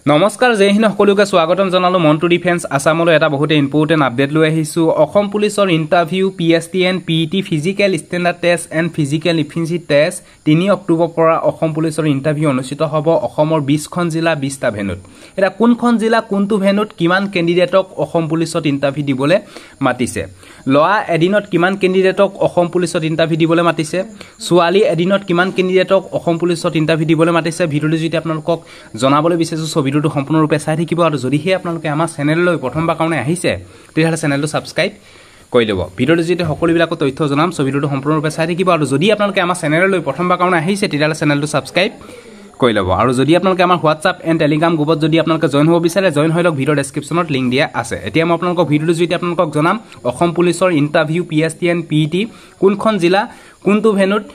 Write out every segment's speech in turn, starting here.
নমস্কাৰ জয় হিন্দ সকলোকে স্বাগতম জনালো মন্টু ডিফেন্স আসামলৈ এটা বহুত ইম্পৰ্টেন্ট আপডেট লৈ আহিছো অসম পুলিচৰ interview PST and PET physical standard test and physical efficiency test 3 October পৰা অসম পুলিচৰ ইন্টাৰভিউ অনুষ্ঠিত হ'ব অসমৰ 20খন জিলা 20টা ভেনুত এটা কোনখন জিলা কোনটো ভেনুত কিমান ক্যান্ডিডেটক অসম পুলিচত ইন্টাৰভিউ দিবলৈ মাতিছে লয়া এদিনত কিমান ক্যান্ডিডেটক অসম পুলিচত ইন্টাৰভিউ দিবলৈ মাতিছে ছোৱালী এদিনত কিমান ক্যান্ডিডেটক অসম পুলিচত ইন্টাৰভিউ দিবলৈ মাতিছে ভিডিঅ'টো যদি আপোনালোকক জনাবলৈ বিচাৰিছো ভিডিঅ'টো সম্পূৰ্ণৰূপে চাই থাকিব আৰু যদিহে আপোনালোকে আমাৰ চেনেললৈ প্ৰথমবাৰ কাৰণে আহিছে তেতিয়াহ'লে চেনেলটো সাবস্ক্ৰাইব কৰি ল'ব ভিডিঅ'টো যদি সকলোবিলাক তথ্য জনাম ভিডিঅ'টো সম্পূৰ্ণৰূপে চাই থাকিব আৰু যদি আপোনালোকে আমাৰ চেনেললৈ প্ৰথমবাৰ কাৰণে আহিছে তেতিয়াহ'লে চেনেলটো সাবস্ক্ৰাইব কৰি ল'ব আৰু যদি আপোনালোকে আমাৰ হোৱাটছআপ এণ্ড টেলিগ্ৰাম গ্ৰুপত যদি আপোনালোকে জয়েন হ'ব বিচাৰে জয়েন হৈ লওক ভিডিঅ' ডেছক্ৰিপশ্যনত লিংক দিয়া আছে এতিয়া মই আপোনালোকক ভিডিঅ'টো যদি আপোনালোকক জনাম অসম পুলিচৰ ইন্টাৰভিউ পিএসটিএন পিইটি কোনখন জিলা কোনটো ভেনুত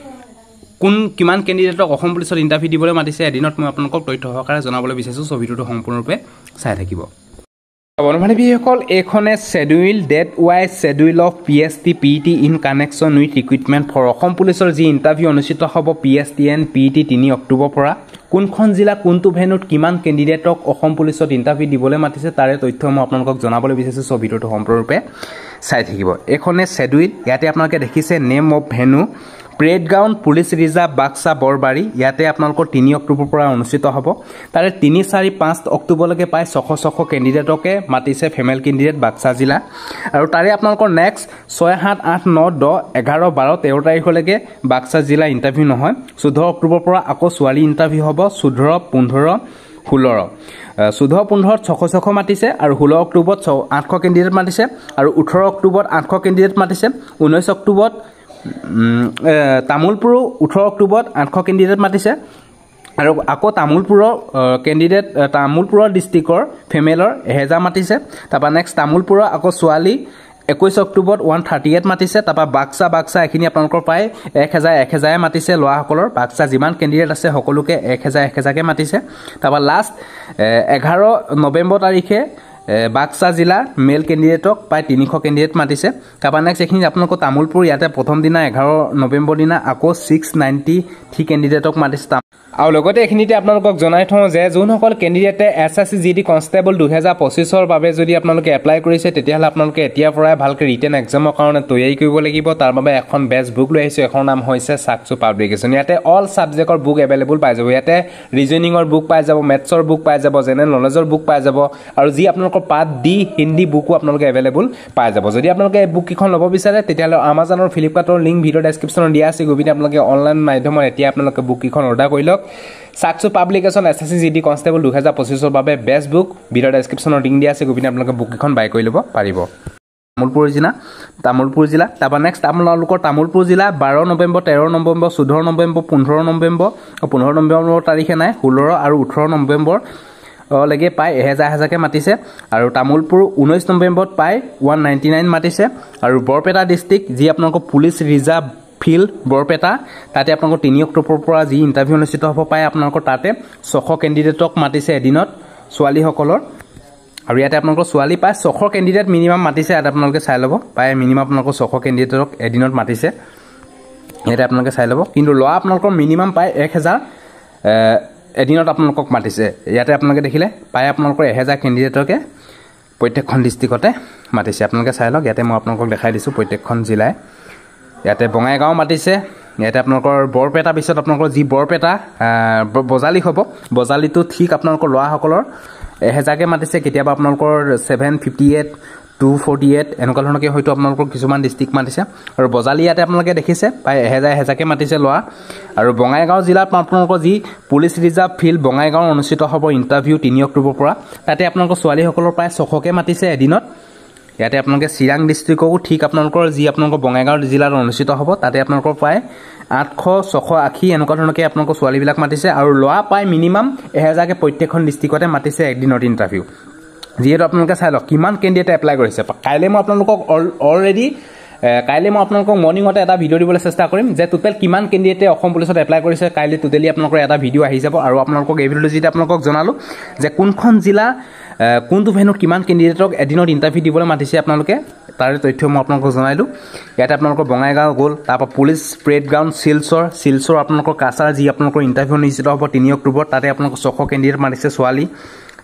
কোন কিমান ক্যান্ডিডেটক অসম পুলিচৰ ইন্টাৰভিউ দিবলৈ মাতিছে এদিনত মই আপোনালোকক তথ্য সহকাৰে জনাবলৈ বিচাৰিছো ভিডিঅ'টো সম্পূৰ্ণৰূপে চাই থাকিব বন্ধুসকল এখনে schedule date wise schedule of PST PET in connection with recruitment for Assam পুলিচৰ যি ইন্টাৰভিউ অনুষ্ঠিত হ'ব পিএসটিএন পিইটি 3 অক্টোবৰ পৰা কোনখন জিলা কোনটো ভেনুত কিমান ক্যান্ডিডেটক অসম পুলিচত ইন্টাৰভিউ দিবলৈ মাতিছে তাৰে তথ্য মই আপোনালোকক জনাবলৈ বিচাৰিছো ভিডিঅ'টো সম্পূৰ্ণৰূপে চাই থাকিব এখনে শেডিউল ইয়াতে আপোনালোকে দেখিছে name of venue parade ground police reserve Baksa Borbari ইয়াতে আপোনালোকৰ 3 অক্টোবৰ পৰা অনুষ্ঠিত হ'ব তাৰে 3 4 5 অক্টোবৰলৈকে পাই 600 ক্যান্ডিডেটকে মাতিছে ফিমেল ক্যান্ডিডেট বাক্সা জিলা আৰু তাৰে আপোনালোকৰ নেক্সট 6 7 8 9 10 11 12 13 তাৰিখলৈকে বাক্সা জিলা ইন্টাৰভিউ নহয় 14 অক্টোবৰ পৰা আকৌ ছোৱালী ইন্টাৰভিউ হ'ব 14 15 16 14 15 600 মাতিছে আৰু 16 অক্টোবৰত 800 ক্যান্ডিডেট মাতিছে আৰু 18 অক্টোবৰত 800 ক্যান্ডিডেট মাতিছে 19 অক্টোবৰত তামুলপুৰ 18 অক্টোবৰত 800 ক্যান্ডিডেট মাতিছে আৰু আকৌ তামুলপুৰৰ ডিস্ট্ৰিক্টৰ ফিমেলৰ 1000 মাতিছে তাৰপা নেক্সট তামুলপুৰৰ আকৌ ছোৱালী 21 অক্টোবৰত 138 মাতিছে তাৰপা বাক্সা এখিনি আপোনালোকৰ পায় 1000 মাতিছে লোৱাসকলৰ বাক্সা যিমান ক্যান্ডিডেট আছে সকলোকে 1000 কে মাতিছে তাৰপা লাষ্ট 11 নৱেম্বৰ তাৰিখে বাক্সা জিলা মেল ক্যান্ডিডেটক পায় 300 ক্যান্ডিডেট মাতিছে তাৰপা নেক্সট এখিনি আপোনালোকৰ তামুলপুৰ ইয়াতে প্ৰথম দিনা 11 নৱেম্বৰ দিনা আকৌ 693 ক্যান্ডিডেটক মাতিছে আৰু লগতে এখিনিতে আপোনালোকক জনাই থওঁ যে যোনসকল ক্যান্ডিডেটে এসএসসি জিডি কনষ্টেবল 2025 ৰ বাবে যদি আপোনালোকে এপ্লাই কৰিছে তেতিয়াহ'লে আপোনালোকে এতিয়াৰ পৰাই ভালকৈ ৰিটেন এক্সামৰ কাৰণে তৈয়াৰী কৰিব লাগিব তাৰ বাবে এখন বেচ বুক লৈ আহিছো এখন নাম হৈছে সাকসু পাব্লিকেশ্যন ইয়াতে অল সাবজেক্টৰ বুক এভেইলেবল পাই যাব ইয়াতে ৰিজনিংৰ বুক পাই যাব মেথছৰ বুক পাই যাব জেনেৰেল নলেজৰ বুক পাই যাব আৰু যি আপোনালোকৰ পাৰ্ট ডি হিন্দী বুকো আপোনালোকে এভেইলেবল পাই যাব যদি আপোনালোকে এই বুক কিখন ল'ব বিচাৰে তেতিয়াহ'লে আমাজনৰ ফ্লিপকাৰ্টৰ লিংক ভিডিঅ' ডেছক্ৰিপশ্যনত দিয়া আছে গৈ আপোনালোকে অনলাইন মাধ্যমত এতিয়া আপোনালোকে বুক কিখন অৰ্ডাৰ কৰি লওক সাকসু পাব্লিকেশ্যন এসএসসি জিডি কনষ্টেবল 2025 ৰ বাবে বেষ্ট বুক ভিডিঅ' ডেছক্ৰিপশ্যনৰ লিংক দিয়া আছে গৈ আপোনালোকে বুক কিখন বাই কৰি ল'ব পাৰিব তামুলপুৰ জিলা তাৰপা নেক্সট আপোনালোকৰ তামুলপুৰ জিলা 12 নৱেম্বৰ 13 নৱেম্বৰ 14 নৱেম্বৰ 15 নৱেম্বৰ 15 নৱেম্বৰ তাৰিখে নাই 16 আৰু 18 নৱেম্বৰ লগে পায় 1000 কে মাতিছে আৰু তামুলপুৰ 19 নৱেম্বৰত পায় 199 মাতিছে আৰু বৰপেটা ডিস্ট্ৰিক্ট যি আপোনালোকৰ পুলিচ ৰিজাৰ্ভ ফিল্ড বৰপেটা তাতে আপোনালোকৰ 3 অক্টোবৰৰ পৰা যি ইন্টাৰভিউ অনুষ্ঠিত হ'ব পায় আপোনালোকৰ তাতে 600 ক্যান্ডিডেটক মাতিছে এদিনত ছোৱালীসকলৰ আৰু ইয়াতে আপোনালোকৰ ছোৱালী পায় 600 ক্যান্ডিডেট মিনিমাম মাতিছে ইয়াতে আপোনালোকে চাই ল'ব পায় মিনিমাম আপোনালোকৰ 600 ক্যান্ডিডেটক এদিনত মাতিছে ইয়াতে আপোনালোকে চাই ল'ব কিন্তু ল'ৰা আপোনালোকৰ মিনিমাম পায় 1000 এদিনত আপোনালোকক মাতিছে ইয়াতে আপোনালোকে দেখিলে পায় আপোনালোকৰ 1000 ক্যান্ডিডেটকে প্ৰত্যেকখন ডিস্ট্ৰিক্টতে মাতিছে আপোনালোকে চাই লওক ইয়াতে মই আপোনালোকক দেখাই দিছো প্ৰত্যেকখন জিলাই ইয়াতে বঙাইগাঁও মাতিছে ইয়াতে আপোনালোকৰ বৰপেটা পিছত আপোনালোকৰ যি বৰপেটা বজালি হ'ব বজালিটো ঠিক আপোনালোকৰ লোৱাসকলৰ 1000 কে মাতিছে কেতিয়াবা আপোনালোকৰ 758 248 এনেকুৱা ধৰণকে হয়তো আপোনালোকৰ কিছুমান ডিস্ট্ৰিক্ট মাতিছে আৰু বজালি ইয়াতে আপোনালোকে দেখিছে প্ৰায় 1000 কে মাতিছে লোৱা আৰু বঙাইগাঁও জিলাত আপোনালোকৰ যি পুলিচ ৰিজাৰ্ভ ফিল্ড বঙাইগাঁও অনুষ্ঠিত হ'ব ইন্টাৰভিউ 3 অক্টোবৰ পৰা তাতে আপোনালোকৰ ছোৱালীসকলৰ প্ৰায় 600 কে মাতিছে এদিনত ইয়াতে আপোনালোকে চিৰাং ডিস্ট্ৰিক্টকো ঠিক আপোনালোকৰ যি আপোনালোকৰ বঙাইগাঁও জিলাত অনুষ্ঠিত হ'ব তাতে আপোনালোকৰ প্ৰায় 800 680 এনেকুৱা ধৰণকে আপোনালোকৰ ছোৱালীবিলাক মাতিছে আৰু লোৱা প্ৰায় মিনিমাম 1000 কে প্ৰত্যেকখন ডিস্ট্ৰিক্টতে মাতিছে একদিনৰ ইন্টাৰভিউ যিহেতু আপোনালোকে চাই লওক কিমান ক্যান্ডিডেট এপ্লাই কৰিছে কাইলৈ মই আপোনালোকক অলৰেডি কাইলৈ মই আপোনালোকক মৰ্নিংতে এটা ভিডিঅ' দিবলৈ চেষ্টা কৰিম যে টোটেল কিমান ক্যান্ডিডেটে অসম পুলিচত এপ্লাই কৰিছে কাইলৈ টোটেলি আপোনালোকৰ এটা ভিডিঅ' আহি যাব আৰু আপোনালোকক এই ভিডিঅ'টো যেতিয়া আপোনালোকক জনালো যে কোনখন জিলা কোনটো ভেনুত কিমান ক্যান্ডিডেটক এদিনত ইন্টাৰভিউ দিবলৈ মাতিছে আপোনালোকে তাৰে তথ্য মই আপোনালোকক জনাইলো ইয়াতে আপোনালোকৰ বঙাইগাঁও গ'ল তাৰপা পুলিচ প্ৰেড গ্ৰাউণ্ড শিলচৰ আপোনালোকৰ কাছাৰ যি আপোনালোকৰ ইন্টাৰভিউ অনুষ্ঠিত হ'ব 3 অক্টোবৰ তাতে আপোনালোকৰ 600 ক্যান্ডিডেট মাতিছে ছোৱালী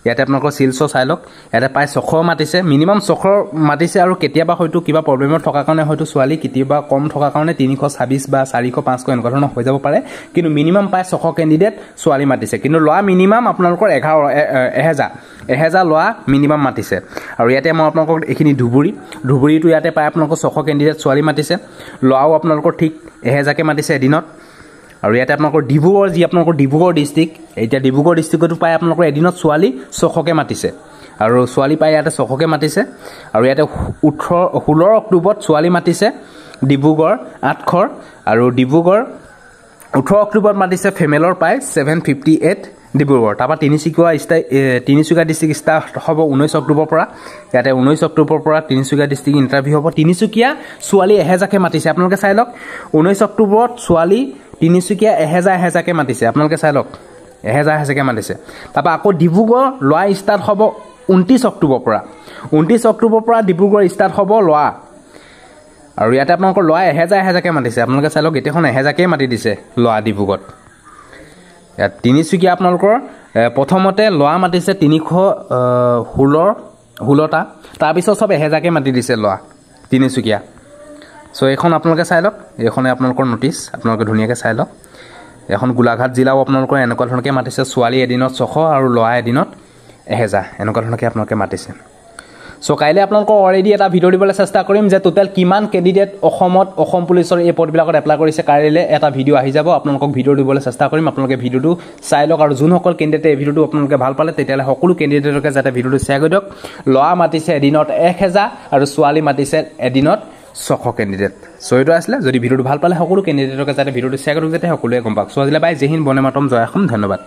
ইয়াতে আপোনালোকৰ চিলছ চাই লওক ইয়াতে প্ৰায় 600 মাতিছে মিনিমাম 600 মাতিছে আৰু কেতিয়াবা হয়তো কিবা প্ৰব্লেমত থকা কাৰণে হয়তো ছোৱালী কেতিয়াবা কম থকা কাৰণে 326 বা 400 500 এনেকুৱা ধৰণৰ হৈ যাব পাৰে কিন্তু মিনিমাম প্ৰায় 600 কেণ্ডিডেট ছোৱালী মাতিছে কিন্তু ল'ৰা মিনিমাম আপোনালোকৰ 1000 ল'ৰা মিনিমাম মাতিছে আৰু ইয়াতে মই আপোনালোকক এইখিনি ধুবুৰীটো ইয়াতে প্ৰায় আপোনালোকৰ 600 কেণ্ডিডেট ছোৱালী মাতিছে ল'ৰাও আপোনালোকৰ ঠিক 1000কে মাতিছে এদিনত আৰু ইয়াতে আপোনালোকৰ ডিব্ৰুগড় যি আপোনালোকৰ ডিব্ৰুগড় ডিষ্ট্ৰিক্ট এতিয়া ডিব্ৰুগড় ডিষ্ট্ৰিক্টতো প্ৰায় আপোনালোকৰ এদিনত ছোৱালী 600কে মাতিছে আৰু ছোৱালী প্ৰায় ইয়াতে 600কে মাতিছে আৰু ইয়াতে 16 অক্টোবৰত ছোৱালী মাতিছে ডিব্ৰুগড় 800 আৰু ডিব্ৰুগড় 18 অক্টোবৰত মাতিছে ফিমেলৰ প্ৰায় 758 ডিব্ৰুগড় তাৰপৰা তিনিচুকীয়া ডিষ্ট্ৰিক্ট ষ্টাৰ্ট হ'ব 19 অক্টোবৰৰ পৰা ইয়াতে 19 অক্টোবৰৰ পৰা তিনিচুকীয়া ডিষ্ট্ৰিক্ট ইণ্টাৰভিউ হ'ব তিনিচুকীয়া ছোৱালী 1000কে মাতিছে আপোনালোকে চাই লওক 19 অক্টোবৰত ছোৱালী তিনিচুকীয়া 1000কে মাতিছে আপোনালোকে চাই লওক 1000কে মাতিছে তাৰপৰা আকৌ ডিব্ৰুগড় লোৱা ষ্টাৰ্ট হ'ব 29 অক্টোবৰৰ পৰা ডিব্ৰুগড় ষ্টাৰ্ট হ'ব লোৱা আৰু ইয়াতে আপোনালোকৰ লোৱা 1000কে মাতিছে আপোনালোকে চাই লওক এতিয়াখন 1000কে মাতি দিছে লোৱা ডিব্ৰুগড়ত ইয়াত তিনিচুকীয়া আপোনালোকৰ প্ৰথমতে লোৱা মাতিছে 316টা তাৰপিছত সব 1000কে মাতি দিছে লোৱা তিনিচুকীয়া সো এখন আপোনালোকে চাই লওক এইখনে আপোনালোকৰ নোটিছ আপোনালোকে ধুনীয়াকৈ চাই লওক এখন গোলাঘাট জিলাও আপোনালোকৰ এনেকুৱা ধৰণকে মাতিছে ছোৱালী এদিনত 600 আৰু ল'ৰা এদিনত 1000 এনেকুৱা ধৰণকে আপোনালোকে মাতিছে সো কাইলৈ আপোনালোকৰ অলৰেডি এটা ভিডিও দিবলৈ চেষ্টা কৰিম যে টোটাল কিমান কেণ্ডিডেট অসম পুলিচৰ এই পদবিলাকত এপ্লাই কৰিছে কাইলৈ এটা ভিডিও আহি যাব আপোনালোকক ভিডিও দিবলৈ চেষ্টা কৰিম আপোনালোকে ভিডিওটো চাই লওক আৰু যোনসকল কেণ্ডিডেটে এই ভিডিওটো আপোনালোকে ভাল পালে তেতিয়ালে সকলো কেণ্ডিডেটকে যাতে ভিডিওটো শ্বেয়াৰ কৰি দিয়ক ল'ৰা মাতিছে এদিনত 1000 আৰু ছোৱালী মাতিছে এদিনত 600 কেণ্ডিডেট সো এইটো আছিলে যদি ভিডিওটো ভাল পালে সকলো কেণ্ডিডেটকে যাতে ভিডিওটো শ্বেয়াৰ কৰি যাতে সকলোৱে গম পাওক সো আজিলৈ বাই জয় হিন্দ বন্দে মাতৰম জয় অসম ধন্যবাদ